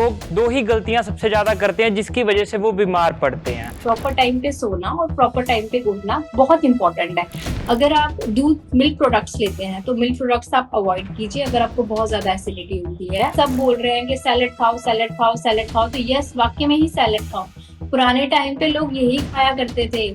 लोग दो ही गलतियां सबसे ज्यादा करते हैं जिसकी वजह से वो बीमार पड़ते हैं। प्रॉपर टाइम पे सोना और प्रॉपर टाइम पे उठना बहुत इंपॉर्टेंट है। अगर आप दूध मिल्क प्रोडक्ट्स लेते हैं तो मिल्क प्रोडक्ट्स आप अवॉइड कीजिए। अगर आपको बहुत ज्यादा एसिडिटी होती है, सब बोल रहे हैं कि सैलेड खाओ सैलेड खाओ सैलेड खाओ, तो यस वाकई में ही सैलेड खाओ। पुराने टाइम पे लोग यही खाया करते थे,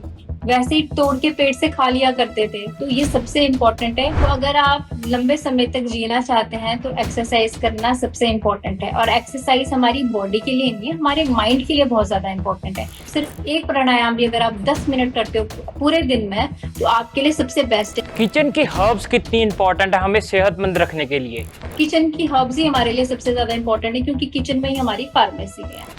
वैसे ही तोड़ के पेट से खा लिया करते थे। तो ये सबसे इम्पोर्टेंट है। तो अगर आप लंबे समय तक जीना चाहते हैं तो एक्सरसाइज करना सबसे इम्पोर्टेंट है। और एक्सरसाइज हमारी बॉडी के लिए नहीं, हमारे माइंड के लिए बहुत ज्यादा इम्पोर्टेंट है। सिर्फ एक प्राणायाम भी अगर आप 10 मिनट करते हो पूरे दिन में तो आपके लिए सबसे बेस्ट है। किचन की हर्ब्स कितनी इंपॉर्टेंट है हमें सेहतमंद रखने के लिए? किचन की हर्ब्स ही हमारे लिए सबसे ज्यादा इम्पोर्टेंट है, क्योंकि किचन में ही हमारी फार्मेसी है।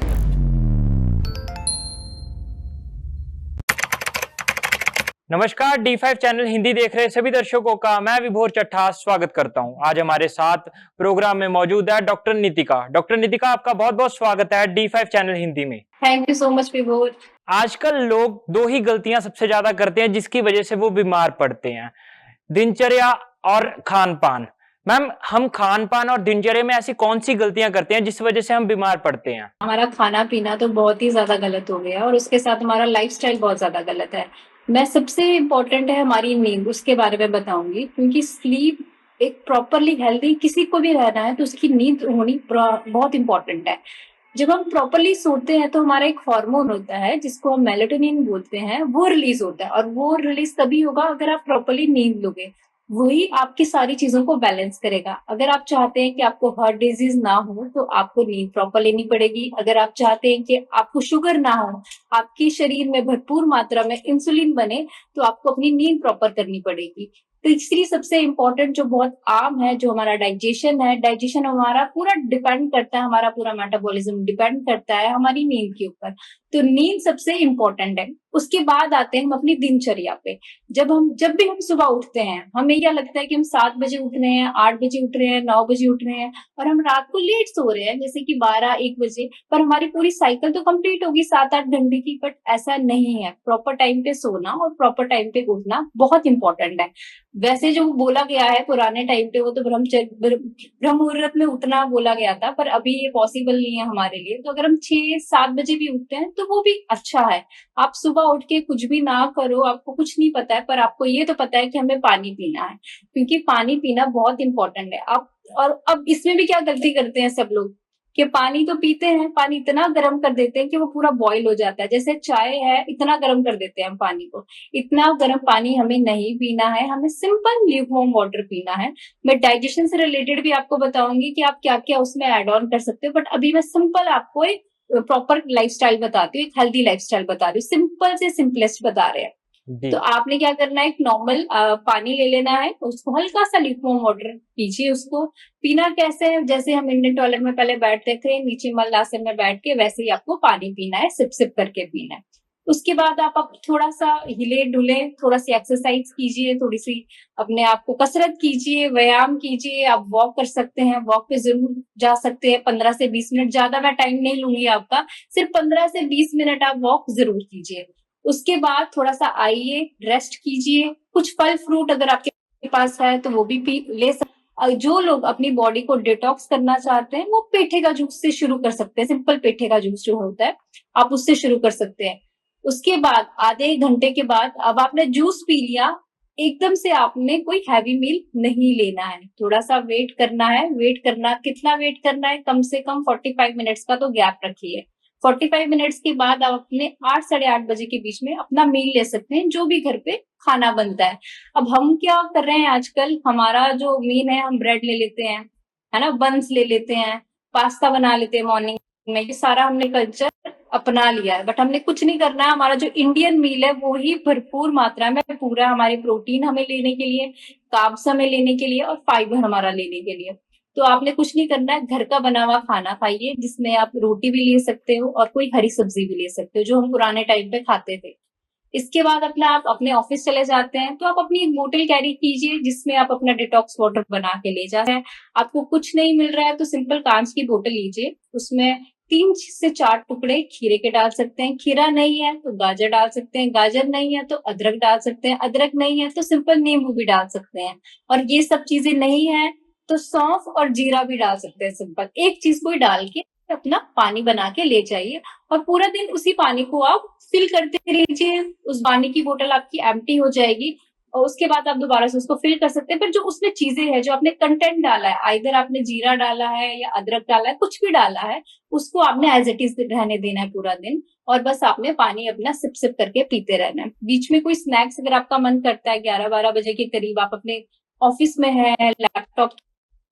नमस्कार, D5 चैनल हिंदी देख रहे सभी दर्शकों का मैं विभोर चट्ठा स्वागत करता हूं। आज हमारे साथ प्रोग्राम में मौजूद है डॉक्टर नितिका। डॉक्टर नितिका, आपका बहुत बहुत स्वागत है D5 चैनल हिंदी में। थैंक यू सो मच विभोर। आजकल लोग दो ही गलतियां सबसे ज्यादा करते हैं जिसकी वजह से वो बीमार पड़ते हैं, दिनचर्या और खान पान। मैम, हम खान पान और दिनचर्या में ऐसी कौन सी गलतियां करते हैं जिस वजह से हम बीमार पड़ते हैं? हमारा खाना पीना तो बहुत ही ज्यादा गलत हो गया है और उसके साथ हमारा लाइफस्टाइल बहुत ज्यादा गलत है। मैं सबसे इम्पोर्टेंट है हमारी नींद, उसके बारे में बताऊंगी, क्योंकि स्लीप एक प्रॉपरली हेल्दी किसी को भी रहना है तो उसकी नींद होनी बहुत इंपॉर्टेंट है। जब हम प्रॉपरली सोते हैं तो हमारा एक हार्मोन होता है जिसको हम मेलेटोनिन बोलते हैं, वो रिलीज होता है। और वो रिलीज तभी होगा अगर आप प्रॉपरली नींद लोगे, वही आपकी सारी चीजों को बैलेंस करेगा। अगर आप चाहते हैं कि आपको हार्ट डिजीज ना हो तो आपको नींद प्रॉपर लेनी पड़ेगी। अगर आप चाहते हैं कि आपको शुगर ना हो, आपके शरीर में भरपूर मात्रा में इंसुलिन बने, तो आपको अपनी नींद प्रॉपर करनी पड़ेगी। तीसरी सबसे इम्पोर्टेंट जो बहुत आम है, जो हमारा डाइजेशन है, डाइजेशन हमारा पूरा डिपेंड करता है, हमारा पूरा मेटाबॉलिज्म डिपेंड करता है हमारी नींद के ऊपर। तो नींद सबसे इम्पोर्टेंट है। उसके बाद आते हैं हम अपनी दिनचर्या पे। जब भी हम सुबह उठते हैं, हमें क्या लगता है कि हम 7 बजे उठ रहे हैं, 8 बजे उठ रहे हैं, 9 बजे उठ रहे हैं, और हम रात को लेट सो रहे हैं जैसे कि 12-1 बजे, पर हमारी पूरी साइकिल तो कंप्लीट होगी 7-8 घंटे की। बट ऐसा नहीं है। प्रॉपर टाइम पे सोना और प्रॉपर टाइम पे उठना बहुत इंपॉर्टेंट है। वैसे जो बोला गया है पुराने टाइम पे, वो तो ब्रह्म मुहूर्त में उठना बोला गया था, पर अभी ये पॉसिबल नहीं है हमारे लिए। तो अगर हम 6-7 बजे भी उठते हैं तो वो भी अच्छा है। आप सुबह उठ के कुछ भी ना करो, आपको कुछ नहीं पता है, पर आपको ये तो पता है कि हमें पानी पीना है, क्योंकि पानी पीना बहुत इंपॉर्टेंट है। आप और अब इसमें भी क्या गलती करते हैं सब लोग कि पानी तो पीते हैं, पानी इतना गर्म कर देते हैं कि वो पूरा बॉईल हो जाता है। जैसे चाय है, इतना गर्म कर देते हैं हम पानी को। इतना गर्म पानी हमें नहीं पीना है, हमें सिंपल ल्यूकवार्म वाटर पीना है। मैं डाइजेशन से रिलेटेड भी आपको बताऊंगी कि आप क्या क्या उसमें ऐड ऑन कर सकते हो, बट अभी मैं सिंपल आपको एक प्रॉपर लाइफस्टाइल बताती हूँ, एक हेल्दी लाइफस्टाइल बता रही हूँ, सिंपल से सिंपलेस्ट बता रहे हैं। तो आपने क्या करना है, एक नॉर्मल पानी ले लेना है, उसको हल्का सा ल्यूकवार्म वाटर कीजिए। उसको पीना कैसे है, जैसे हम इंडियन टॉयलेट में पहले बैठते थे नीचे मल आसन में बैठ के, वैसे ही आपको पानी पीना है, सिप सिप करके पीना है। उसके बाद आप थोड़ा सा हिले डुले, थोड़ा सी एक्सरसाइज कीजिए, थोड़ी सी अपने आप को कसरत कीजिए, व्यायाम कीजिए। आप वॉक कर सकते हैं, वॉक पे जरूर जा सकते हैं 15 से 20 मिनट। ज्यादा मैं टाइम नहीं लूंगी आपका, सिर्फ 15 से 20 मिनट आप वॉक जरूर कीजिए। उसके बाद थोड़ा सा आइए, रेस्ट कीजिए। कुछ फल फ्रूट अगर आपके पास है तो वो भी ले सकते। जो लोग अपनी बॉडी को डिटॉक्स करना चाहते हैं वो पेठे का जूस से शुरू कर सकते हैं। सिंपल पेठे का जूस जो होता है, आप उससे शुरू कर सकते हैं। उसके बाद आधे घंटे के बाद, अब आपने जूस पी लिया, एकदम से आपने कोई हैवी मील नहीं लेना है। थोड़ा सा वेट करना है। वेट करना, कितना वेट करना है, कम से कम 45 मिनट्स का तो गैप रखिए। 45 मिनट्स के बाद आप अपने 8-8:30 बजे के बीच में अपना मील ले सकते हैं, जो भी घर पे खाना बनता है। अब हम क्या कर रहे हैं आजकल, हमारा जो मील है, हम ब्रेड ले लेते हैं, है ना, बंस ले लेते हैं, पास्ता बना लेते हैं मॉर्निंग में। ये सारा हमने कल्चर अपना लिया है, बट हमने कुछ नहीं करना है। हमारा जो इंडियन मील है वो ही भरपूर मात्रा में पूरा हमारे प्रोटीन हमें लेने के लिए, कार्ब्स हमें लेने के लिए, और फाइबर हमारा लेने के लिए। तो आपने कुछ नहीं करना है, घर का बना हुआ खाना खाइए, जिसमें आप रोटी भी ले सकते हो और कोई हरी सब्जी भी ले सकते हो, जो हम पुराने टाइम पे खाते थे। इसके बाद आप अपने ऑफिस चले जाते हैं तो आप अपनी एक बोतल कैरी कीजिए, जिसमें आप अपना डिटॉक्स वाटर बना के ले जाते हैं। आपको कुछ नहीं मिल रहा है तो सिंपल कांच की बोतल लीजिए, उसमें 3 से 4 टुकड़े खीरे के डाल सकते हैं। खीरा नहीं है तो गाजर डाल सकते हैं, गाजर नहीं है तो अदरक डाल सकते हैं, अदरक नहीं है तो सिंपल नींबू भी डाल सकते हैं, और ये सब चीजें नहीं है तो सौंफ और जीरा भी डाल सकते हैं। सिंपल एक चीज को ही डाल के अपना पानी बना के ले जाइए और पूरा दिन उसी पानी को आप फिल करते रहिए। उस पानी की बोतल आपकी एम्प्टी हो जाएगी और उसके बाद आप दोबारा से उसको फिल कर सकते हैं। पर जो उसमें चीजें हैं, जो आपने कंटेंट डाला है, आइदर आपने जीरा डाला है या अदरक डाला है, कुछ भी डाला है, उसको आपने एज इट इज रहने देना है पूरा दिन और बस आपने पानी अपना सिप सिप करके पीते रहना है। बीच में कोई स्नैक्स अगर आपका मन करता है, 11-12 बजे के करीब आप अपने ऑफिस में है, लैपटॉप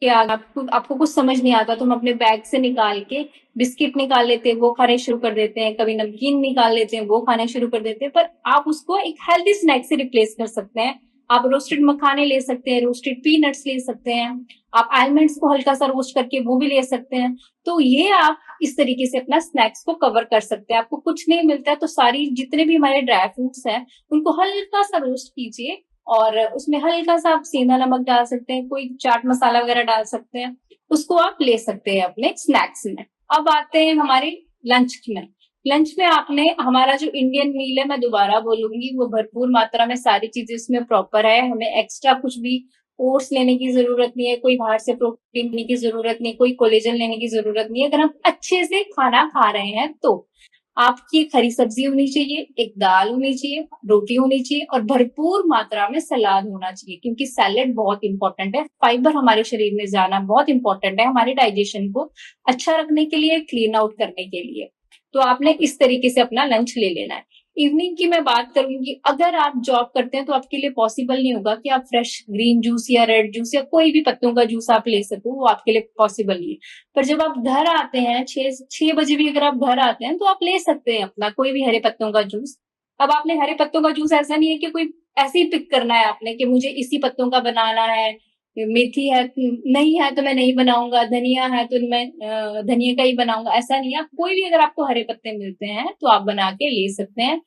के आगे, आपको कुछ समझ नहीं आता तो हम अपने बैग से निकाल के बिस्किट निकाल लेते हैं, वो खाने शुरू कर देते हैं, कभी नमकीन निकाल लेते हैं, वो खाने शुरू कर देते हैं। पर आप उसको एक हेल्दी स्नैक से रिप्लेस कर सकते हैं। आप रोस्टेड मखाने ले सकते हैं, रोस्टेड पीनट्स ले सकते हैं, आप आलमंड्स को हल्का सा रोस्ट करके वो भी ले सकते हैं। तो ये आप इस तरीके से अपना स्नैक्स को कवर कर सकते हैं। आपको कुछ नहीं मिलता है तो सारी जितने भी हमारे ड्राई फ्रूट्स हैं उनको हल्का सा रोस्ट कीजिए और उसमें हल्का सा आप सेंधा नमक डाल सकते हैं, कोई चाट मसाला वगैरह डाल सकते हैं, उसको आप ले सकते हैं अपने स्नैक्स में। अब आते हैं हमारे लंच में। लंच में आपने हमारा जो इंडियन मील है, मैं दोबारा बोलूंगी, वो भरपूर मात्रा में सारी चीजें उसमें प्रॉपर है। हमें एक्स्ट्रा कुछ भी ओट्स लेने की जरूरत नहीं है, कोई बाहर से प्रोटीन लेने की जरूरत नहीं, कोई कोलेजन लेने की जरूरत नहीं है। अगर हम अच्छे से खाना खा रहे हैं तो आपकी एक हरी सब्जी होनी चाहिए, एक दाल होनी चाहिए, रोटी होनी चाहिए और भरपूर मात्रा में सलाद होना चाहिए, क्योंकि सैलेड बहुत इंपॉर्टेंट है। फाइबर हमारे शरीर में जाना बहुत इंपॉर्टेंट है हमारे डाइजेशन को अच्छा रखने के लिए, क्लीन आउट करने के लिए। तो आपने इस तरीके से अपना लंच ले लेना है। इवनिंग की मैं बात करूंगी, अगर आप जॉब करते हैं तो आपके लिए पॉसिबल नहीं होगा कि आप फ्रेश ग्रीन जूस या रेड जूस या कोई भी पत्तों का जूस आप ले सको, वो आपके लिए पॉसिबल नहीं है। पर जब आप घर आते हैं, 6 बजे भी अगर आप घर आते हैं तो आप ले सकते हैं अपना कोई भी हरे पत्तों का जूस। अब आपने हरे पत्तों का जूस ऐसा नहीं है कि कोई ऐसे ही पिक करना है आपने कि मुझे इसी पत्तों का बनाना है, मेथी है नहीं है तो मैं नहीं बनाऊंगा, धनिया है तो मैं धनिया का ही बनाऊंगा, ऐसा नहीं है। आप कोई भी अगर आपको हरे पत्ते मिलते हैं तो आप बना के ले सकते हैं।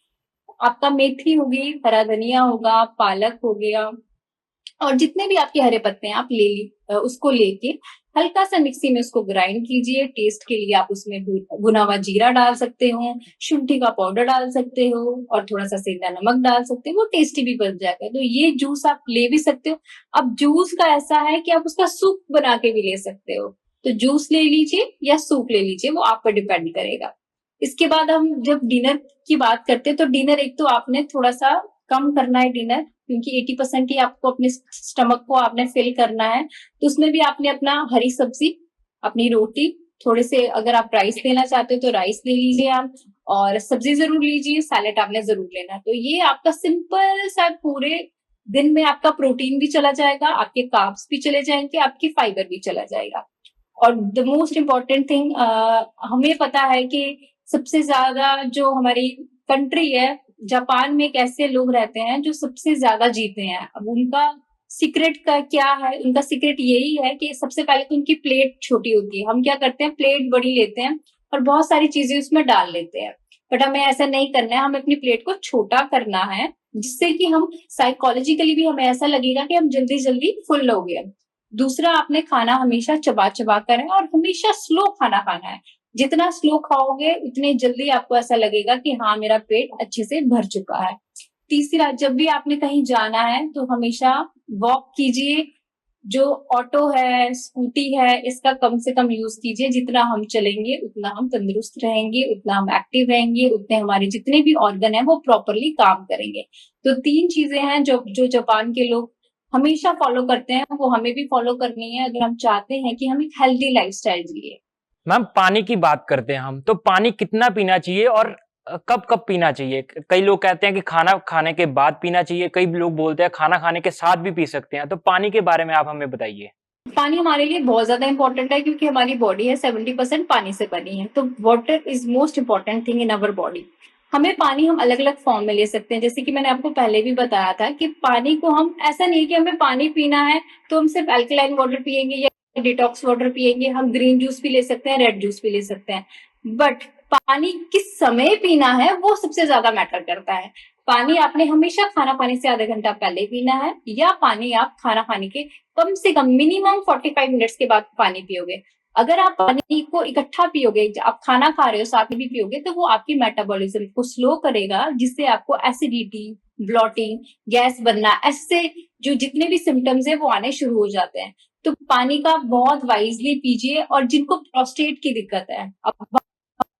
आपका मेथी होगी, हरा धनिया होगा, पालक हो गया और जितने भी आपके हरे पत्ते हैं आप उसको लेके हल्का सा मिक्सी में उसको ग्राइंड कीजिए। टेस्ट के लिए आप उसमें भुना हुआ जीरा डाल सकते हो, शुंठी का पाउडर डाल सकते हो और थोड़ा सा सेंधा नमक डाल सकते हो, वो टेस्टी भी बन जाएगा। तो ये जूस आप ले भी सकते हो। अब जूस का ऐसा है कि आप उसका सूप बना के भी ले सकते हो, तो जूस ले लीजिए या सूप ले लीजिए, वो आप पर डिपेंड करेगा। इसके बाद हम जब डिनर की बात करते हैं तो डिनर एक तो आपने थोड़ा सा कम करना है डिनर, क्योंकि 80% ही आपको अपने स्टमक को आपने फिल करना है। तो उसमें भी आपने अपना हरी सब्जी, अपनी रोटी, थोड़े से अगर आप राइस लेना चाहते हो तो राइस ले लीजिए आप, और सब्जी जरूर लीजिए, सैलेड आपने जरूर लेना। तो ये आपका सिंपल सा पूरे दिन में आपका प्रोटीन भी चला जाएगा, आपके कार्ब्स भी चले जाएंगे, आपकी फाइबर भी चला जाएगा। और द मोस्ट इम्पॉर्टेंट थिंग, हमें पता है कि सबसे ज्यादा जो हमारी कंट्री है, जापान में एक ऐसे लोग रहते हैं जो सबसे ज्यादा जीते हैं। अब उनका सीक्रेट का क्या है? उनका सीक्रेट यही है कि सबसे पहले तो उनकी प्लेट छोटी होती है। हम क्या करते हैं, प्लेट बड़ी लेते हैं और बहुत सारी चीजें उसमें डाल लेते हैं, बट हमें ऐसा नहीं करना है। हमें अपनी प्लेट को छोटा करना है, जिससे कि हम साइकोलॉजिकली भी हमें ऐसा लगेगा कि हम जल्दी जल्दी फुल हो गए। दूसरा, आपने खाना हमेशा चबा चबा कर है और हमेशा स्लो खाना खाना है। जितना स्लो खाओगे उतने जल्दी आपको ऐसा लगेगा कि हाँ, मेरा पेट अच्छे से भर चुका है। तीसरा, जब भी आपने कहीं जाना है तो हमेशा वॉक कीजिए। जो ऑटो है, स्कूटी है, इसका कम से कम यूज कीजिए। जितना हम चलेंगे उतना हम तंदुरुस्त रहेंगे, उतना हम एक्टिव रहेंगे, उतने हमारे जितने भी ऑर्गन है वो प्रॉपरली काम करेंगे। तो 3 चीजें हैं जो जो जापान के लोग हमेशा फॉलो करते हैं, वो हमें भी फॉलो करनी है अगर हम चाहते हैं कि हम एक हेल्दी लाइफस्टाइल जिए। मैम, पानी की बात करते हैं हम, तो पानी कितना पीना चाहिए और कब कब पीना चाहिए? कई लोग कहते हैं कि खाना खाने के बाद पीना चाहिए, कई लोग बोलते हैं खाना खाने के साथ भी पी सकते हैं। तो पानी के बारे में आप हमें बताइए। पानी हमारे लिए बहुत ज्यादा इंपॉर्टेंट है, क्योंकि हमारी बॉडी है 70% पानी से बनी है। तो water is most important thing in our body. हमें पानी हम अलग अलग फॉर्म में ले सकते हैं, जैसे कि मैंने आपको पहले भी बताया था कि पानी को हम ऐसा नहीं है कि हमें पानी पीना है तो हम सिर्फ अल्कलाइन वाटर पियेंगे या डिटॉक्स वाटर पियेंगे। हम ग्रीन जूस भी ले सकते हैं, रेड जूस भी ले सकते हैं, बट पानी किस समय पीना है वो सबसे ज्यादा मैटर करता है। पानी आपने हमेशा खाना खाने से आधा घंटा पहले पीना है, या पानी आप खाना खाने के कम से कम मिनिमम 45 मिनट्स के बाद पानी पियोगे। अगर आप पानी को इकट्ठा पियोगे, आप खाना खा रहे हो साथ में भी पियोगे, तो वो आपकी मेटाबॉलिज्म को स्लो करेगा, जिससे आपको एसिडिटी, ब्लॉटिंग, गैस बनना, ऐसे जो जितने भी सिम्टम्स है वो आने शुरू हो जाते हैं। तो पानी का बहुत वाइजली पीजिए। और जिनको प्रोस्टेट की दिक्कत है, अब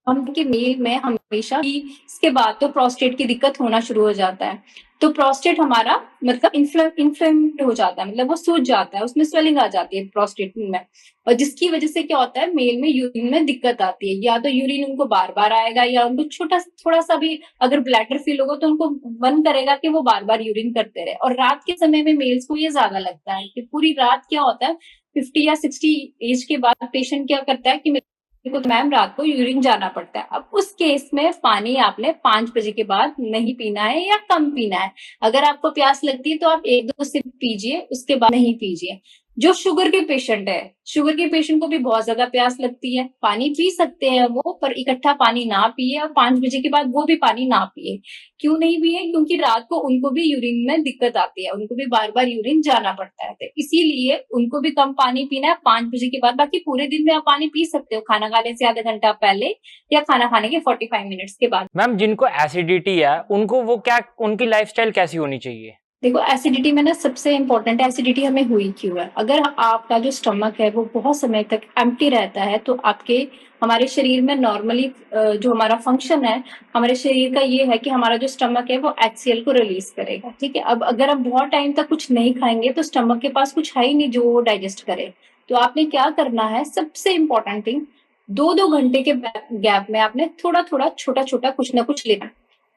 हम के मेल में हमेशा ही इसके बाद तो प्रोस्टेट की दिक्कत होना शुरू हो जाता है। तो प्रोस्टेट हमारा मतलब इन्फ्लेम्ड हो जाता है, मतलब वो सूज जाता है, उसमें स्वेलिंग आ जाती है प्रोस्टेट में। और जिसकी वजह से क्या होता है, मेल में यूरिन में दिक्कत आती है। या तो यूरिन उनको बार बार आएगा, या उनको छोटा थोड़ा सा भी अगर ब्लैडर फील होगा तो उनको मन करेगा कि वो बार बार यूरिन करते रहे। और रात के समय में मेल्स को ये ज्यादा लगता है कि पूरी रात क्या होता है, 50 या 60 एज के बाद पेशेंट क्या करता है कि को तो मैम रात को यूरिन जाना पड़ता है। अब उस केस में पानी आपने 5 बजे के बाद नहीं पीना है या कम पीना है। अगर आपको प्यास लगती है तो आप 1-2 सिप पीजिए, उसके बाद नहीं पीजिए। जो शुगर के पेशेंट है, शुगर के पेशेंट को भी बहुत ज्यादा प्यास लगती है, पानी पी सकते हैं वो, पर इकट्ठा पानी ना पिए और 5 बजे के बाद वो भी पानी ना पिए। क्यों नहीं पिए? क्योंकि रात को उनको भी यूरिन में दिक्कत आती है, उनको भी बार बार यूरिन जाना पड़ता है, तो इसीलिए उनको भी कम पानी पीना है 5 बजे के बाद। बाकी पूरे दिन में आप पानी पी सकते हो, खाना खाने से आधा घंटा पहले या खाना खाने के 45 मिनट्स के बाद। मैम जिनको एसिडिटी है उनको वो क्या, उनकी लाइफस्टाइल कैसी होनी चाहिए? देखो, एसिडिटी में ना सबसे इम्पोर्टेंट है एसिडिटी हमें हुई क्यों है। अगर आपका जो स्टमक है वो बहुत समय तक एम्प्टी रहता है तो आपके हमारे शरीर में नॉर्मली जो हमारा फंक्शन है हमारे शरीर का ये है कि हमारा जो स्टमक है वो HCl को रिलीज करेगा। ठीक है, अब अगर आप बहुत टाइम तक कुछ नहीं खाएंगे तो स्टमक के पास कुछ है ही नहीं जो वो डाइजेस्ट करे। तो आपने क्या करना है, सबसे इम्पोर्टेंट थिंग, 2-2 घंटे के गैप में आपने थोड़ा थोड़ा छोटा छोटा कुछ ना कुछ लेना।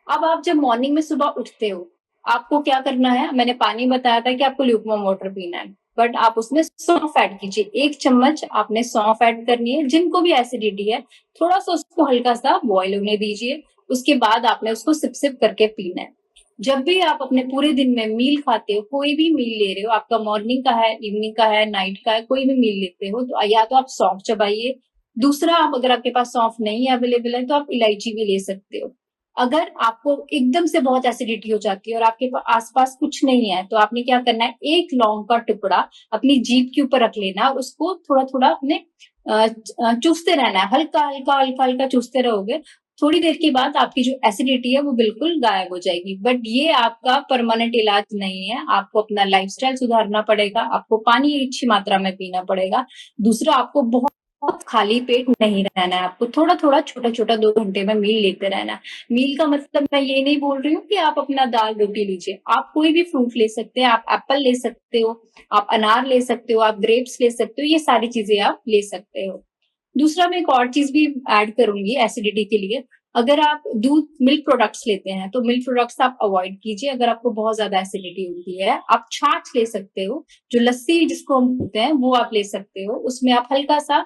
अब आप जब मॉर्निंग में सुबह उठते हो, आपको क्या करना है, मैंने पानी बताया था कि आपको ल्यूकवार्म वाटर पीना है, बट आप उसमें सौंफ ऐड कीजिए। 1 चम्मच आपने सौंफ ऐड करनी है। जिनको भी एसिडिटी है थोड़ा सा उसको हल्का सा बॉईल होने दीजिए, उसके बाद आपने उसको सिप सिप करके पीना है। जब भी आप अपने पूरे दिन में मील खाते हो, कोई भी मील ले रहे हो, आपका मॉर्निंग का है, इवनिंग का है, नाइट का है, कोई भी मील लेते हो तो या तो आप सौंफ चबाइए। दूसरा, आप अगर आपके पास सौंफ नहीं अवेलेबल है तो आप इलायची भी ले सकते हो। अगर आपको एकदम से बहुत एसिडिटी हो जाती है और आपके आसपास कुछ नहीं है तो आपने क्या करना है, 1 लौंग का टुकड़ा अपनी जीभ के ऊपर रख लेना और उसको थोड़ा थोड़ा अपने चूसते रहना है। हल्का हल्का हल्का हल्का चूसते रहोगे, थोड़ी देर के बाद आपकी जो एसिडिटी है वो बिल्कुल गायब हो जाएगी। बट ये आपका परमानेंट इलाज नहीं है, आपको अपना लाइफस्टाइल सुधारना पड़ेगा, आपको पानी अच्छी मात्रा में पीना पड़ेगा। दूसरा, आपको बहुत खाली पेट नहीं रहना है, आपको थोड़ा थोड़ा छोटा छोटा 2 घंटे में मील लेते रहना है। मील का मतलब मैं ये नहीं बोल रही हूँ कि आप अपना दाल रोटी लीजिए, आप कोई भी फ्रूट ले सकते हैं, आप एप्पल ले सकते हो, आप अनार ले सकते हो, आप ग्रेप्स ले सकते हो, ये सारी चीजें आप ले सकते हो। दूसरा, मैं एक और चीज भी ऐड करूंगी एसिडिटी के लिए। अगर आप दूध मिल्क प्रोडक्ट्स लेते हैं तो मिल्क प्रोडक्ट्स आप अवॉइड कीजिए। अगर आपको बहुत ज्यादा एसिडिटी होती है, आप छाछ ले सकते हो, जो लस्सी जिसको हम बोलते हैं वो आप ले सकते हो। उसमें आप हल्का सा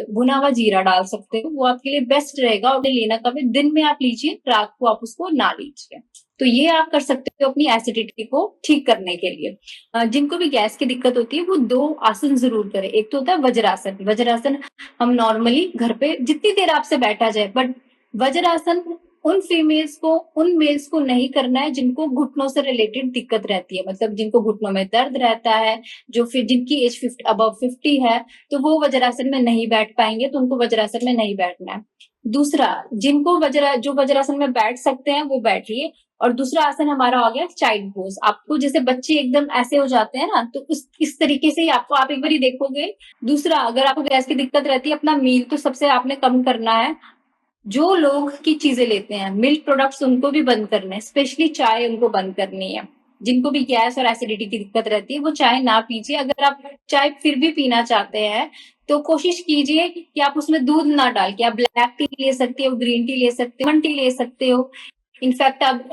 भुना हुआ जीरा डाल सकते हो, वो आपके लिए बेस्ट रहेगा। और लेना कब है, दिन में आप लीजिए, रात को आप उसको ना लीजिए। तो ये आप कर सकते हो अपनी एसिडिटी को ठीक करने के लिए। जिनको भी गैस की दिक्कत होती है वो 2 आसन जरूर करें। एक तो होता है वज्रासन। वज्रासन हम नॉर्मली घर पे जितनी देर आपसे बैठा जाए, बट वज्रासन उन मेल्स को नहीं करना है जिनको घुटनों से रिलेटेड दिक्कत रहती है, मतलब जिनको घुटनों में दर्द रहता है, जो फिर जिनकी एज 50 अबव 50 है, तो वो वज्रासन में नहीं बैठ पाएंगे, तो उनको वज्रासन में नहीं बैठना है। दूसरा, जिनको जो वज्रासन में बैठ सकते हैं वो बैठिए। और दूसरा आसन हमारा हो गया चाइल्ड पोज। आपको जैसे बच्चे एकदम ऐसे हो जाते हैं ना, तो इस तरीके से ही आपको, आप एक बार देखोगे। दूसरा, अगर आपको गैस की दिक्कत रहती है, अपना मील तो सबसे आपने कम करना है। जो लोग की चीजें लेते हैं, मिल्क प्रोडक्ट्स, उनको भी बंद करने हैं, स्पेशली चाय उनको बंद करनी है। जिनको भी गैस और एसिडिटी की दिक्कत रहती है वो चाय ना पीजिए। अगर आप चाय फिर भी पीना चाहते हैं तो कोशिश कीजिए कि आप उसमें दूध ना डाल के, आप ब्लैक टी ले सकते हो, ग्रीन टी ले सकते हो, लेमन टी ले सकते हो। इनफैक्ट आप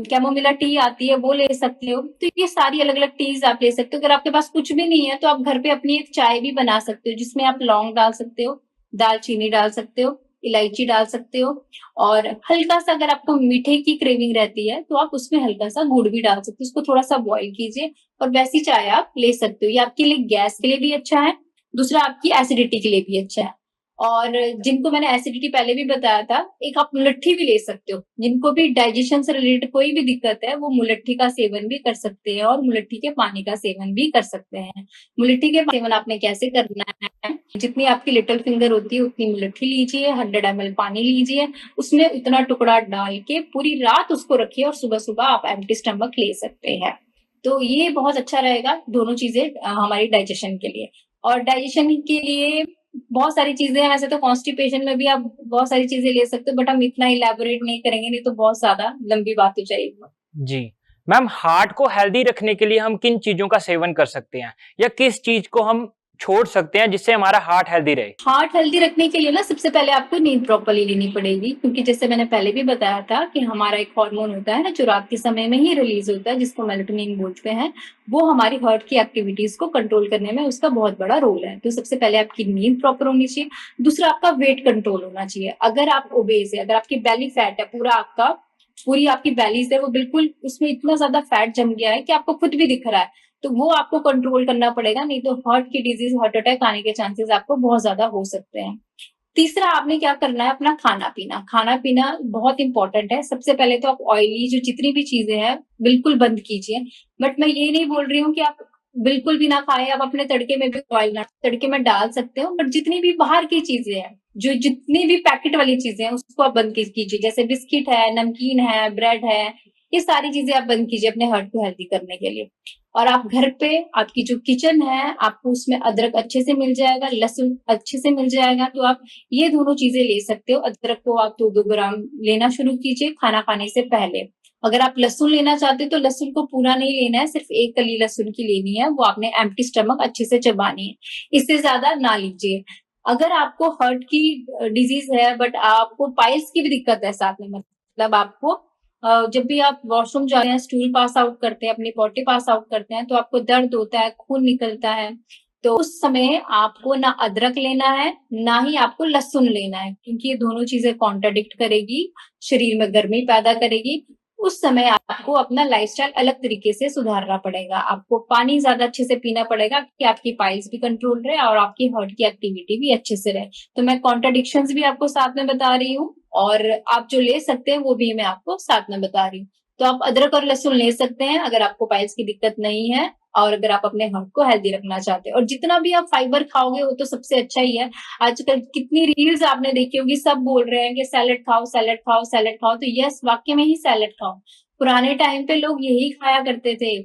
कैमोमिला टी आती है वो ले सकते हो। तो ये सारी अलग अलग टीज आप ले सकते हो। अगर आपके पास कुछ भी नहीं है तो आप घर पे अपनी एक चाय भी बना सकते हो, जिसमें आप लौंग डाल सकते हो, दालचीनी डाल सकते हो, इलायची डाल सकते हो, और हल्का सा अगर आपको मीठे की क्रेविंग रहती है तो आप उसमें हल्का सा गुड़ भी डाल सकते हो। उसको थोड़ा सा बॉईल कीजिए और वैसी चाय आप ले सकते हो। ये आपके लिए गैस के लिए भी अच्छा है, दूसरा आपकी एसिडिटी के लिए भी अच्छा है। और जिनको मैंने एसिडिटी पहले भी बताया था, एक आप मुलट्ठी भी ले सकते हो। जिनको भी डाइजेशन से रिलेटेड कोई भी दिक्कत है, वो मुलट्ठी का सेवन भी कर सकते हैं और मुलट्ठी के पानी का सेवन भी कर सकते हैं। मुलट्ठी के सेवन आपने कैसे करना है, जितनी आपकी लिटिल फिंगर होती है उतनी मुलट्ठी लीजिए, 100 ml पानी लीजिए, उसमें उतना टुकड़ा डाल के पूरी रात उसको रखिए और सुबह-सुबह आप एम्प्टी स्टमक ले सकते हैं। तो ये बहुत अच्छा रहेगा, दोनों चीज़ें हमारी डाइजेशन के लिए। और डाइजेशन के लिए बहुत सारी चीज़ें हैं, वैसे तो कॉन्स्टिपेशन में भी आप बहुत सारी चीज़ें ले सकते हो, बट हम इतना इलैबोरेट नहीं करेंगे, नहीं तो बहुत ज़्यादा लंबी बात हो जाएगी। जी। मैम, हार्ट को हेल्दी रखने के लिए हम किन चीज़ों का सेवन कर सकते हैं? या किस चीज़ को हम छोड़ सकते हैं जिससे हमारा हार्ट हेल्दी रहे? हार्ट हेल्दी रखने के लिए ना सबसे पहले आपको नींद प्रॉपर्ली लेनी पड़ेगी, क्योंकि जैसे मैंने पहले भी बताया था कि हमारा एक हार्मोन होता है जो रात के समय में ही रिलीज होता है, जिसको मेलाटोनिन बोलते हैं। वो हमारी हार्ट की एक्टिविटीज को कंट्रोल करने में उसका बहुत बड़ा रोल है। तो सबसे पहले आपकी नींद प्रॉपर होनी चाहिए। दूसरा, आपका वेट कंट्रोल होना चाहिए। अगर आप ओबेस है, अगर आपकी बेली फैट है, पूरी आपकी बेलीज है वो बिल्कुल, उसमें इतना ज्यादा फैट जम गया है कि आपको खुद भी दिख रहा है, तो वो आपको कंट्रोल करना पड़ेगा, नहीं तो हार्ट की डिजीज, हार्ट अटैक आने के चांसेस आपको बहुत ज्यादा हो सकते हैं। तीसरा, आपने क्या करना है, अपना खाना पीना। खाना पीना बहुत इंपॉर्टेंट है। सबसे पहले तो आप ऑयली जो जितनी भी चीजें हैं बिल्कुल बंद कीजिए। बट मैं ये नहीं बोल रही हूँ कि आप बिल्कुल भी ना खाएं। आप अपने तड़के में भी ऑयल ना तड़के में डाल सकते हो, बट जितनी भी बाहर की चीजें हैं, जो जितनी भी पैकेट वाली चीजें हैं, उसको आप बंद कीजिए। जैसे बिस्किट है, नमकीन है, ब्रेड है, ये सारी चीजें आप बंद कीजिए अपने हार्ट को हेल्दी करने के लिए। और आप घर पे, आपकी जो किचन है, आपको उसमें अदरक अच्छे से मिल जाएगा, लहसुन अच्छे से मिल जाएगा, तो आप ये दोनों चीजें ले सकते हो। अदरक को आप 2-2 ग्राम लेना शुरू कीजिए खाना खाने से पहले। अगर आप लहसुन लेना चाहते हो तो लहसुन को पूरा नहीं लेना है, सिर्फ एक कली लहसुन की लेनी है, वो आपने एम्प्टी स्टमक अच्छे से चबानी है, इससे ज्यादा ना लीजिए। अगर आपको हार्ट की डिजीज है, बट आपको पाइल्स की भी दिक्कत है साथ में, मतलब आपको जब भी आप वॉशरूम जाते हैं, स्टूल पास आउट करते हैं, अपनी पॉटी पास आउट करते हैं, तो आपको दर्द होता है, खून निकलता है, तो उस समय आपको ना अदरक लेना है, ना ही आपको लहसुन लेना है, क्योंकि ये दोनों चीजें कॉन्ट्राडिक्ट करेगी, शरीर में गर्मी पैदा करेगी। उस समय आपको अपना लाइफस्टाइल अलग तरीके से सुधारना पड़ेगा। आपको पानी ज्यादा अच्छे से पीना पड़ेगा कि आपकी पाइल्स भी कंट्रोल रहे और आपकी हार्ट की एक्टिविटी भी अच्छे से रहे। तो मैं कॉन्ट्राडिक्शंस भी आपको साथ में बता रही हूँ, और आप जो ले सकते हैं वो भी मैं आपको साथ में बता रही हूँ। तो आप अदरक और लहसुन ले सकते हैं अगर आपको पाइल्स की दिक्कत नहीं है, और अगर आप अपने हार्ट को हेल्दी रखना चाहते हैं। और जितना भी आप फाइबर खाओगे वो तो सबसे अच्छा ही है। आजकल कितनी रील्स आपने देखी होगी, सब बोल रहे हैं कि सैलेड खाओ, सैलेड खाओ, सैलेड खाओ। तो यस, वाकई में ही सैलेड खाओ। पुराने टाइम पे लोग यही खाया करते थे,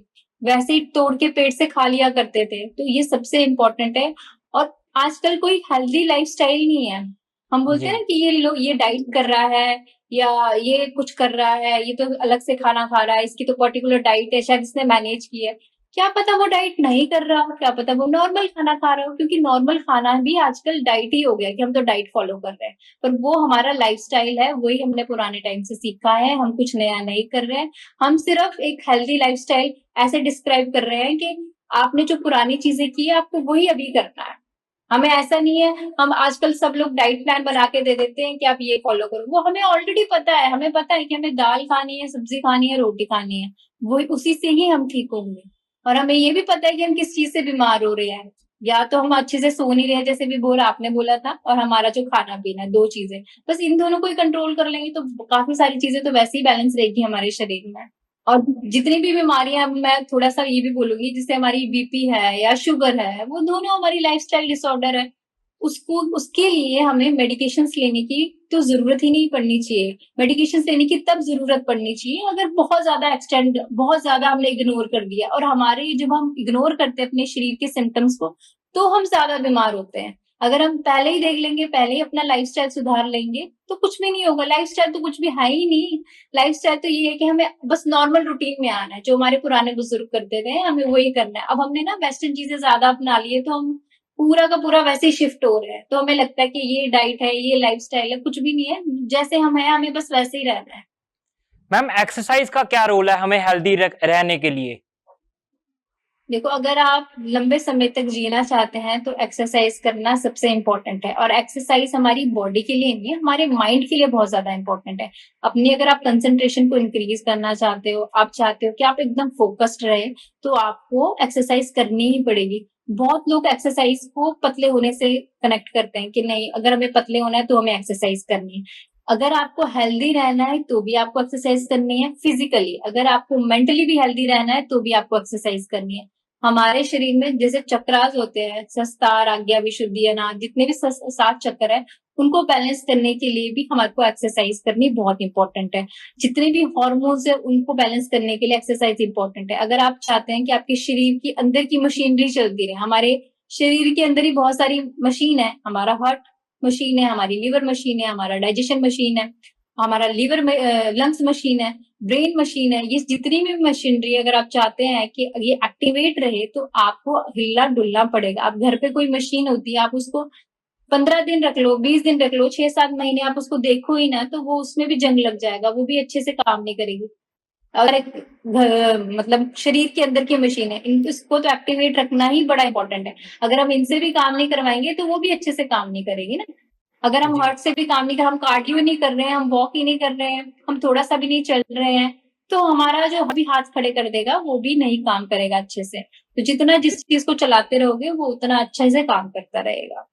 वैसे ही तोड़ के पेट से खा लिया करते थे। तो ये सबसे इम्पोर्टेंट है। और आजकल कोई हेल्दी लाइफस्टाइल नहीं है। हम बोलते हैं जी। ना कि ये लोग ये डाइट कर रहा है या ये कुछ कर रहा है, ये तो अलग से खाना खा रहा है, इसकी तो पर्टिकुलर डाइट है, शायद इसने मैनेज की है। क्या पता वो डाइट नहीं कर रहा हो, क्या पता वो नॉर्मल खाना खा रहा हो, क्योंकि नॉर्मल खाना भी आजकल डाइट ही हो गया कि हम तो डाइट फॉलो कर रहे हैं। पर वो हमारा लाइफस्टाइल है, वही हमने पुराने टाइम से सीखा है, हम कुछ नया नहीं कर रहे हैं। हम सिर्फ एक हेल्दी लाइफस्टाइल ऐसे डिस्क्राइब कर रहे हैं कि आपने जो पुरानी चीजें की है, आपको वही अभी करना है। हमें ऐसा नहीं है, हम आजकल सब लोग डाइट प्लान बना के दे देते हैं कि आप ये फॉलो करो। वो हमें ऑलरेडी पता है, हमें पता है कि हमें दाल खानी है, सब्जी खानी है, रोटी खानी है, वो उसी से ही हम ठीक होंगे। और हमें ये भी पता है कि हम किस चीज से बीमार हो रहे हैं। या तो हम अच्छे से सो नहीं रहे हैं, जैसे भी बोला आपने बोला था, और हमारा जो खाना पीना है, दो चीजें, बस इन दोनों को ही कंट्रोल कर लेंगे तो काफी सारी चीजें तो वैसे ही बैलेंस रहेगी हमारे शरीर में। और जितनी भी बीमारियां, मैं थोड़ा सा ये भी बोलूंगी, जैसे हमारी बीपी है या शुगर है, वो दोनों हमारी लाइफस्टाइल डिसऑर्डर है। उसको उसके लिए हमें मेडिकेशंस लेने की तो जरूरत ही नहीं पड़नी चाहिए। मेडिकेशंस लेने की तब जरूरत पड़नी चाहिए अगर बहुत ज्यादा हमने इग्नोर कर दिया, और हमारे जब हम इग्नोर करते हैं अपने शरीर के सिम्टम्स को, तो हम ज्यादा बीमार होते हैं। अगर हम पहले ही देख लेंगे, पहले ही अपना लाइफस्टाइल सुधार लेंगे, तो कुछ भी नहीं होगा। लाइफस्टाइल तो कुछ भी है ही नहीं। लाइफस्टाइल तो ये है कि हमें बस नॉर्मल रूटीन में आना है, जो हमारे पुराने बुजुर्ग करते थे, हमें वही करना है। अब हमने ना वेस्टर्न चीजें ज्यादा अपना ली है, तो हम पूरा का पूरा वैसे ही शिफ्ट हो रहे हैं। तो हमें लगता है कि ये डाइट है, ये लाइफस्टाइल है, कुछ भी नहीं है। जैसे हम हैं, हमें बस वैसे ही रहना है। मैम, एक्सरसाइज का क्या रोल है हमें हेल्दी रहने के लिए? देखो, अगर आप लंबे समय तक जीना चाहते हैं तो एक्सरसाइज करना सबसे इम्पोर्टेंट है, और एक्सरसाइज हमारी बॉडी के लिए नहीं, हमारे माइंड के लिए बहुत ज्यादा इम्पोर्टेंट है। अपनी अगर आप कंसंट्रेशन को इंक्रीज करना चाहते हो, आप चाहते हो कि आप एकदम फोकस्ड रहे, तो आपको एक्सरसाइज करनी ही पड़ेगी। बहुत लोग एक्सरसाइज को पतले होने से कनेक्ट करते हैं कि नहीं, अगर हमें पतले होना है तो हमें एक्सरसाइज करनी है। अगर आपको हेल्दी रहना है तो भी आपको एक्सरसाइज करनी है फिजिकली, अगर आपको मेंटली भी हेल्दी रहना है तो भी आपको एक्सरसाइज करनी है। हमारे शरीर में जैसे चक्रास होते हैं, सहस्त्रार, आज्ञा, विशुद्धि, अनाहत, जितने भी 7 चक्र है, उनको बैलेंस करने के लिए भी हमारे को एक्सरसाइज करनी बहुत इंपॉर्टेंट है। जितने भी हॉर्मोन्स है उनको बैलेंस करने के लिए एक्सरसाइज इंपॉर्टेंट है। अगर आप चाहते हैं कि आपके शरीर की अंदर की मशीनरी चलती रहे, हमारे शरीर के अंदर ही बहुत सारी मशीन है, हमारा हार्ट मशीन है, हमारी लिवर मशीन है, हमारा डाइजेशन मशीन है, हमारा लिवर में लंग्स मशीन है, ब्रेन मशीन है। ये जितनी भी मशीनरी, अगर आप चाहते हैं कि ये एक्टिवेट रहे तो आपको हिलना डुलना पड़ेगा। आप घर पे कोई मशीन होती है, आप उसको 15 दिन रख लो, 20 दिन रख लो, 6-7 महीने आप उसको देखो ही ना, तो वो उसमें भी जंग लग जाएगा, वो भी अच्छे से काम नहीं करेगी। अगर एक मतलब शरीर के अंदर की मशीन है, इसको तो एक्टिवेट रखना ही बड़ा इंपॉर्टेंट है। अगर हम इनसे भी काम नहीं करवाएंगे तो वो भी अच्छे से काम नहीं करेगी ना। अगर हम जी। हार्ट से भी काम नहीं कर, हम कार्डियो नहीं कर रहे हैं, हम वॉक ही नहीं कर रहे हैं, हम थोड़ा सा भी नहीं चल रहे हैं, तो हमारा जो अभी हाथ खड़े कर देगा वो भी नहीं काम करेगा अच्छे से। तो जितना जिस चीज को चलाते रहोगे वो उतना अच्छे से काम करता रहेगा।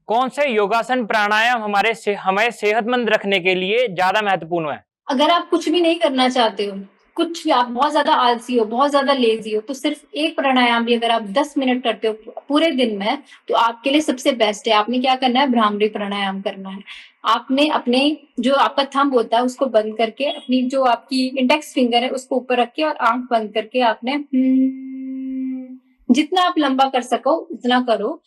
कौन से योगासन प्राणायाम हमें सेहतमंद रखने के लिए ज्यादा महत्वपूर्ण है? अगर आप कुछ भी नहीं करना चाहते हो, कुछ भी, आप बहुत ज्यादा आलसी हो, बहुत ज्यादा लेजी हो, तो सिर्फ एक प्राणायाम भी अगर आप 10 मिनट करते हो पूरे दिन में, तो आपके लिए सबसे बेस्ट है। आपने क्या करना है, भ्रामरी प्राणायाम करना है। आपने अपने जो आपका थंब होता है उसको बंद करके, अपनी जो आपकी इंडेक्स फिंगर है उसको ऊपर रख के और आंख बंद करके आपने जितना आप लंबा कर सको उतना करो।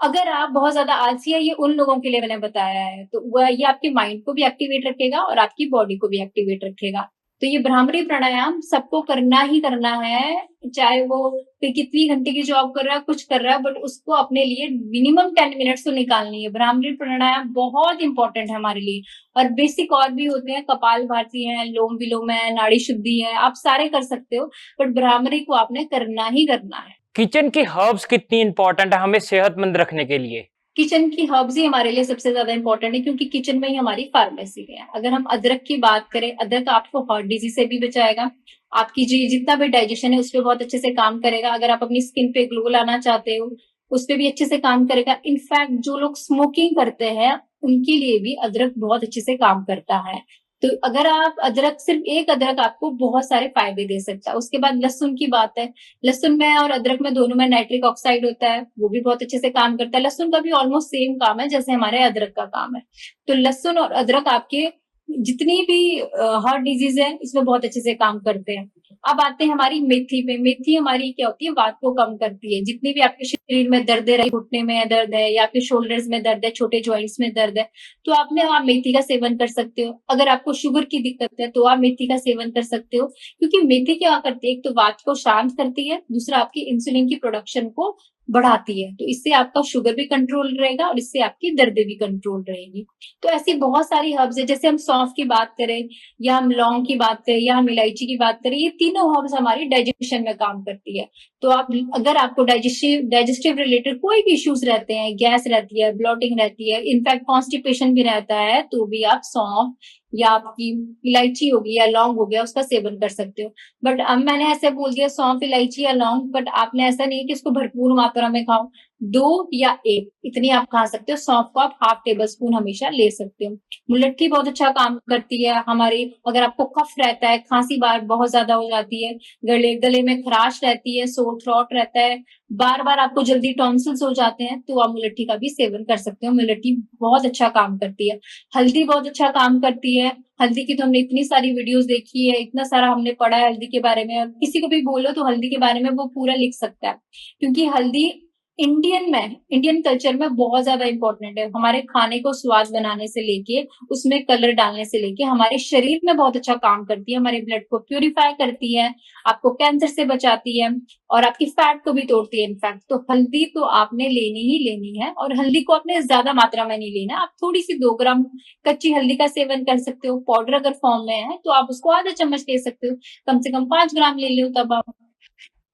अगर आप बहुत ज्यादा आलसी है, ये उन लोगों के लिए मैंने बताया है, तो वह ये आपके माइंड को भी एक्टिवेट रखेगा और आपकी बॉडी को भी एक्टिवेट रखेगा। तो ये भ्रामरी प्राणायाम सबको करना ही करना है, चाहे वो कोई कितनी घंटे की जॉब कर रहा है, कुछ कर रहा है, बट उसको अपने लिए मिनिमम 10 मिनट्स तो निकालनी है। भ्रामरी प्राणायाम बहुत इंपॉर्टेंट है हमारे लिए। और बेसिक और भी होते हैं, कपाल भाती है, लोम विलोम है, नाड़ी शुद्धि है, आप सारे कर सकते हो, बट भ्रामरी को आपने करना ही करना है। किचन की हर्ब्स कितनी इंपॉर्टेंट है हमें सेहतमंद रखने के लिए? किचन की हर्ब्स ही हमारे लिए सबसे ज्यादा इंपॉर्टेंट है, क्योंकि किचन में ही हमारी फार्मेसी है। अगर हम अदरक की बात करें, अदरक आपको हार्ट डिजीज से भी बचाएगा, आपकी जी जितना भी डाइजेशन है उस पर बहुत अच्छे से काम करेगा। अगर आप अपनी स्किन पे ग्लो लाना चाहते हो, उस पर भी अच्छे से काम करेगा। इनफैक्ट जो लोग स्मोकिंग करते हैं उनके लिए भी अदरक बहुत अच्छे से काम करता है। तो अगर आप अदरक, सिर्फ एक अदरक आपको बहुत सारे फायदे दे सकता है। उसके बाद लहसुन की बात है, लहसुन में और अदरक में दोनों में नाइट्रिक ऑक्साइड होता है, वो भी बहुत अच्छे से काम करता है। लहसुन का भी ऑलमोस्ट सेम काम है जैसे हमारे अदरक का काम है। तो लहसुन और अदरक आपके जितनी भी हार्ट डिजीज है इसमें बहुत अच्छे से काम करते हैं। अब आते हैं हमारी मेथी पे। मेथी हमारी क्या होती है, वात को कम करती है। जितनी भी आपके शरीर में दर्द है, घुटने में दर्द है या आपके शोल्डर्स में दर्द है, छोटे जॉइंट्स में दर्द है, तो आपने आप मेथी का सेवन कर सकते हो। अगर आपको शुगर की दिक्कत है तो आप मेथी का सेवन कर सकते हो, क्योंकि मेथी क्या करती है, एक तो वात को शांत करती है, दूसरा आपकी इंसुलिन की प्रोडक्शन को बढ़ाती है। तो इससे आपका शुगर भी कंट्रोल रहेगा और इससे आपकी दर्द भी कंट्रोल रहेगी। तो ऐसी बहुत सारी हर्ब्स है, जैसे हम सौंफ की बात करें या हम लौंग की बात करें या हम इलायची की बात करें, ये तीनों हर्ब्स हमारी डाइजेशन में काम करती है। तो आप, अगर आपको डाइजेस्टिव रिलेटेड कोई भी इश्यूज रहते हैं, गैस रहती है, ब्लॉटिंग रहती है, इनफैक्ट कॉन्स्टिपेशन भी रहता है, तो भी आप सौंफ या आपकी इलायची होगी या लौंग हो गया उसका सेवन कर सकते हो। बट अब मैंने ऐसे बोल दिया सौंफ, इलायची या लौंग, बट आपने ऐसा नहीं है कि इसको भरपूर मात्रा में खाओ, 2 या 1 इतनी आप खा सकते हो। सौंफ को आप हाफ टेबल स्पून हमेशा ले सकते हो। मुलट्ठी बहुत अच्छा काम करती है हमारी, अगर आपको कफ रहता है, खांसी बार बहुत ज्यादा हो जाती है, गले गले में खराश रहती है, सोर थ्रोट रहता है, बार बार आपको जल्दी टॉन्सिल्स हो जाते हैं, तो आप मुलट्ठी का भी सेवन कर सकते हो। मुलट्ठी बहुत अच्छा काम करती है। हल्दी बहुत अच्छा काम करती है। हल्दी की तो हमने इतनी सारी वीडियोस देखी है, इतना सारा हमने पढ़ा है हल्दी के बारे में, और किसी को भी बोलो तो हल्दी के बारे में वो पूरा लिख सकता है, क्योंकि हल्दी इंडियन कल्चर में बहुत ज्यादा इंपॉर्टेंट है। हमारे खाने को स्वाद बनाने से लेके, उसमें कलर डालने से लेके, हमारे शरीर में बहुत अच्छा काम करती है। हमारे ब्लड को प्यूरिफाई करती है, आपको कैंसर से बचाती है और आपकी फैट को भी तोड़ती है इनफैक्ट। तो हल्दी तो आपने लेनी ही लेनी है, और हल्दी को आपने ज्यादा मात्रा में नहीं लेना। आप थोड़ी सी 2 ग्राम कच्ची हल्दी का सेवन कर सकते हो। पाउडर अगर फॉर्म में है तो आप उसको आधा चम्मच ले सकते हो, कम से कम 5 ग्राम ले लो तब आप।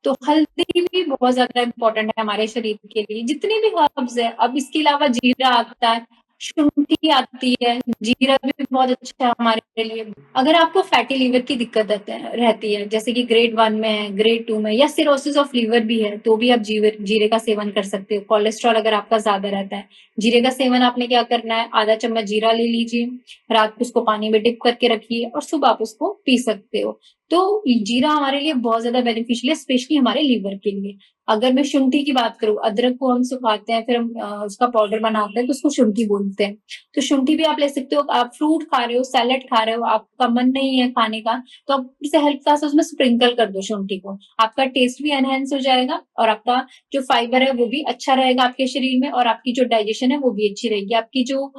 तो हल्दी भी बहुत ज्यादा इम्पोर्टेंट है हमारे शरीर के लिए, जितनी भी हर्ब्स है। अब इसके अलावा जीरा आता है, शुंठी आती है, जीरा भी बहुत अच्छा है हमारे लिए। अगर आपको फैटी लीवर की दिक्कत रहती है, जैसे कि ग्रेड 1 में है, ग्रेड 2 में, या सिरोसिस ऑफ लीवर भी है, तो भी आप जीरे का सेवन कर सकते हो। कोलेस्ट्रॉल अगर आपका ज्यादा रहता है, जीरे का सेवन आपने क्या करना है, आधा चम्मच जीरा ले लीजिए, रात को उसको पानी में डिप करके रखिए और सुबह आप उसको पी सकते हो। तो जीरा हमारे लिए बहुत ज्यादा बेनिफिशियल है, स्पेशली हमारे लीवर के लिए। अगर मैं शुंठी की बात करूं, अदरक को हम सुखाते हैं, फिर हम उसका पाउडर बनाते हैं, तो उसको शुंठी बोलते हैं। तो शुंठी भी आप ले सकते हो। आप फ्रूट खा रहे हो, सैलेड खा रहे हो, आपका मन नहीं है खाने का, तो आप इसे हल्का सा उसमें स्प्रिंकल कर दो शुंठी को, आपका टेस्ट भी एनहेंस हो जाएगा और आपका जो फाइबर है वो भी अच्छा रहेगा आपके शरीर में, और आपकी जो डाइजेशन है वो भी अच्छी रहेगी। आपकी जो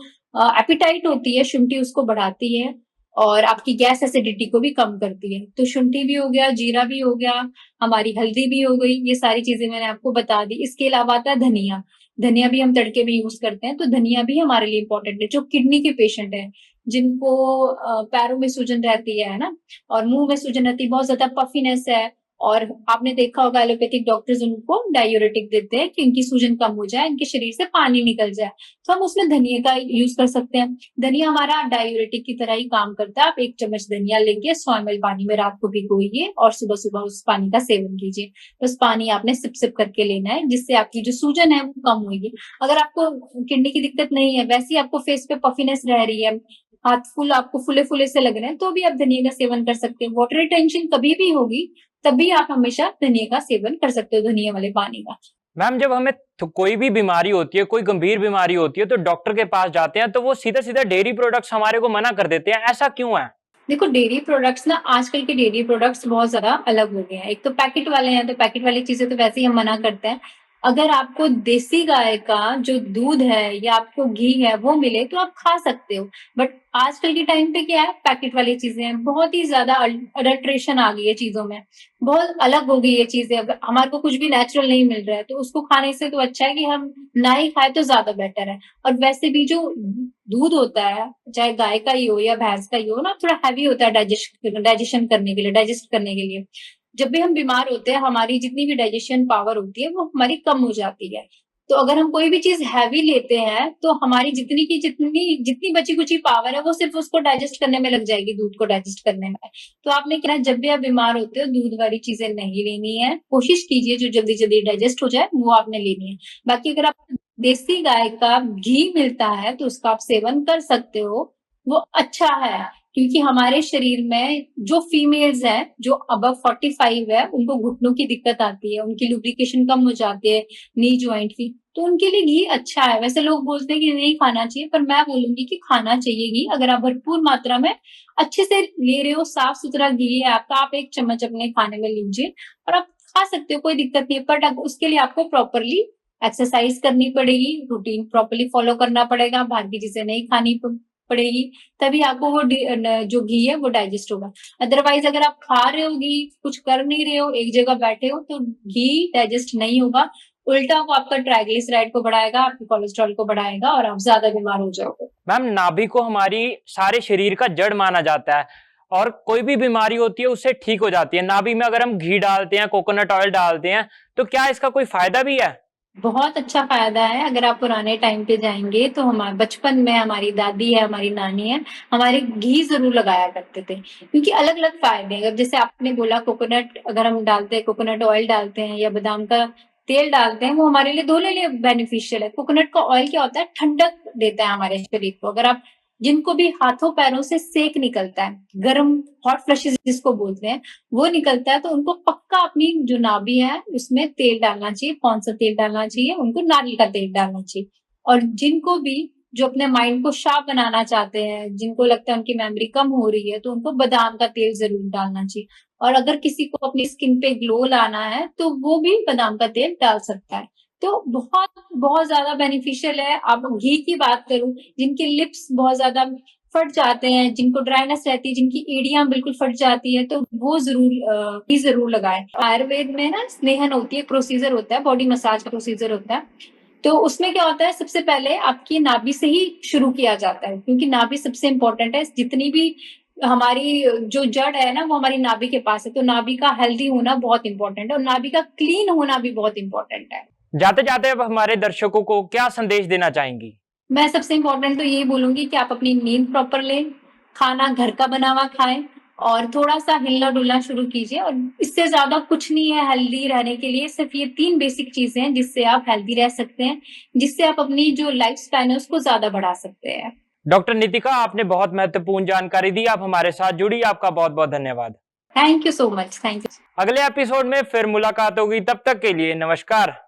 एपिटाइट होती है, शुंठी उसको बढ़ाती है और आपकी गैस एसिडिटी को भी कम करती है। तो शुंठी भी हो गया, जीरा भी हो गया, हमारी हल्दी भी हो गई, ये सारी चीजें मैंने आपको बता दी। इसके अलावा आता है धनिया। धनिया भी हम तड़के में यूज करते हैं, तो धनिया भी हमारे लिए इंपॉर्टेंट है। जो किडनी के पेशेंट है, जिनको पैरों में सूजन रहती है ना, और मुंह में सूजन रहती है, बहुत ज्यादा पफिनेस है, और आपने देखा होगा एलोपैथिक डॉक्टर्स उनको डायूरेटिक देते हैं कि उनकी सूजन कम हो जाए, इनके शरीर से पानी निकल जाए, तो हम उसमें धनिया का यूज कर सकते हैं। धनिया हमारा डायूरेटिक की तरह ही काम करता है। आप 1 चम्मच धनिया लेके 100 ml पानी में रात को भिगोइए और सुबह सुबह उस पानी का सेवन कीजिए। उस पानी आपने सिप सिप करके लेना है, जिससे आपकी जो सूजन है वो कम होगी। अगर आपको किडनी की दिक्कत नहीं है, वैसे ही आपको फेस पे पफिनेस रह रही है, हाथ फुल आपको फुले फुले से लग रहे हैं, तो भी आप धनिया का सेवन कर सकते हैं। वाटर रिटेंशन कभी भी होगी, तभी आप हमेशा धनिया का सेवन कर सकते हो, धनिया वाले पानी का। मैम जब हमें कोई भी बीमारी होती है, कोई गंभीर बीमारी होती है, तो डॉक्टर के पास जाते हैं तो वो सीधा सीधा डेयरी प्रोडक्ट्स हमारे को मना कर देते हैं, ऐसा क्यों है? देखो, डेयरी प्रोडक्ट्स ना, आजकल के डेयरी प्रोडक्ट्स बहुत ज्यादा अलग हो गए हैं। एक तो पैकेट वाले हैं, तो पैकेट वाली चीजें तो वैसे ही हम मना करते हैं। अगर आपको देसी गाय का जो दूध है या आपको घी है वो मिले तो आप खा सकते हो। बट आजकल के टाइम पे क्या है, पैकेट वाली चीजें हैं, बहुत ही ज्यादा अडल्ट्रेशन आ गई है चीजों में, बहुत अलग हो गई है चीजें। अगर हमारे को कुछ भी नेचुरल नहीं मिल रहा है, तो उसको खाने से तो अच्छा है कि हम ना ही खाए तो ज्यादा बेटर है। और वैसे भी जो दूध होता है, चाहे गाय का ही हो या भैंस का ही हो ना, थोड़ा हैवी होता है डाइजेशन करने के लिए, डाइजेस्ट करने के लिए। जब भी हम बीमार होते हैं, हमारी जितनी भी डाइजेशन पावर होती है वो हमारी कम हो जाती है। तो अगर हम कोई भी चीज हैवी लेते हैं, तो हमारी जितनी की जितनी जितनी बची कुची पावर है वो सिर्फ उसको डाइजेस्ट करने में लग जाएगी, दूध को डाइजेस्ट करने में। तो आपने क्या, जब भी आप बीमार होते हो, दूध वाली चीजें नहीं लेनी है। कोशिश कीजिए जो जल्दी जल्दी डाइजेस्ट हो जाए वो आपने लेनी है। बाकी अगर आप देसी गाय का घी मिलता है तो उसका आप सेवन कर सकते हो, वो अच्छा है। क्योंकि हमारे शरीर में जो फीमेल्स हैं, जो अबव 45 है, उनको घुटनों की दिक्कत आती है, उनकी लुब्रिकेशन कम हो जाती है, नी जॉइंट की, तो उनके लिए घी अच्छा है। वैसे लोग बोलते हैं कि नहीं खाना चाहिए, पर मैं बोलूंगी कि खाना चाहिए घी। अगर आप भरपूर मात्रा में अच्छे से ले रहे हो, साफ सुथरा घी है आपका, आप 1 चम्मच अपने खाने में लीजिए और आप खा सकते हो, कोई दिक्कत नहीं है। बट उसके लिए आपको प्रॉपरली एक्सरसाइज करनी पड़ेगी, रूटीन प्रॉपरली फॉलो करना पड़ेगा, बाहर की चीजें नहीं खानी पड़ेगी, तभी आपको वो जो घी है वो डाइजेस्ट होगा। अदरवाइज अगर आप खा रहे हो घी, कुछ कर नहीं रहे हो, एक जगह बैठे हो, तो घी डाइजेस्ट नहीं होगा। उल्टा वो आपका ट्राइग्लिसराइड को बढ़ाएगा, आपके कोलेस्ट्रॉल को बढ़ाएगा और आप ज्यादा बीमार हो जाओगे। मैम नाभि को हमारी सारे शरीर का जड़ माना जाता है और कोई भी बीमारी होती है उससे ठीक हो जाती है। नाभि में अगर हम घी डालते हैं, कोकोनट ऑयल डालते हैं, तो क्या इसका कोई फायदा भी है? बहुत अच्छा फायदा है। अगर आप पुराने टाइम पे जाएंगे तो हमारे बचपन में हमारी दादी है, हमारी नानी है, हमारे घी जरूर लगाया करते थे, क्योंकि अलग अलग फायदे हैं। जैसे आपने बोला कोकोनट, अगर हम डालते हैं, कोकोनट ऑयल डालते हैं या बादाम का तेल डालते हैं, वो हमारे लिए दोनों लिए बेनिफिशियल है। कोकोनट का ऑयल क्या होता है, ठंडक देता है हमारे शरीर को। अगर आप, जिनको भी हाथों पैरों से सेक निकलता है, गर्म हॉट फ्लशेस जिसको बोलते हैं, वो निकलता है, तो उनको पक्का अपनी जो नाभि है उसमें तेल डालना चाहिए। कौन सा तेल डालना चाहिए? उनको नारियल का तेल डालना चाहिए। और जिनको भी जो अपने माइंड को शार्प बनाना चाहते हैं, जिनको लगता है उनकी मेमोरी कम हो रही है, तो उनको बादाम का तेल जरूर डालना चाहिए। और अगर किसी को अपनी स्किन पे ग्लो लाना है, तो वो भी बादाम का तेल डाल सकता है। तो बहुत बहुत ज्यादा बेनिफिशियल है। अब घी की बात करूं, जिनके लिप्स बहुत ज्यादा फट जाते हैं, जिनको ड्राइनेस रहती है, जिनकी एड़ियां बिल्कुल फट जाती है, तो वो घी जरूर लगाएं। आयुर्वेद में ना स्नेहन होती है, प्रोसीजर होता है, बॉडी मसाज का प्रोसीजर होता है। तो उसमें क्या होता है, सबसे पहले आपकी नाभि से ही शुरू किया जाता है, क्योंकि नाभि सबसे इंपॉर्टेंट है। जितनी भी हमारी जो जड़ है ना वो हमारी नाभि के पास है, तो नाभि का हेल्दी होना बहुत इंपॉर्टेंट है और नाभि का क्लीन होना भी बहुत इंपॉर्टेंट है। जाते जाते अब हमारे दर्शकों को क्या संदेश देना चाहेंगी? मैं सबसे इम्पोर्टेंट तो यही बोलूँगी कि आप अपनी नींद प्रॉपर लें, खाना घर का बना हुआ खाएँ और थोड़ा-सा हिलना-डुलना शुरू कीजिए और इससे ज़्यादा कुछ नहीं है हेल्दी रहने के लिए, सिर्फ़ ये 3 बेसिक चीज़ें हैं जिससे आप हेल्दी रह सकते हैं, जिससे आप अपनी जो लाइफ़ स्पैन है उसको ज़्यादा बढ़ा सकते हैं। डॉक्टर नितिका, आपने बहुत महत्वपूर्ण जानकारी दी, आप हमारे साथ जुड़ी, आपका बहुत-बहुत धन्यवाद। Thank you so much. Thank you. अगले एपिसोड में फिर मुलाकात होगी, तब तक के लिए नमस्कार।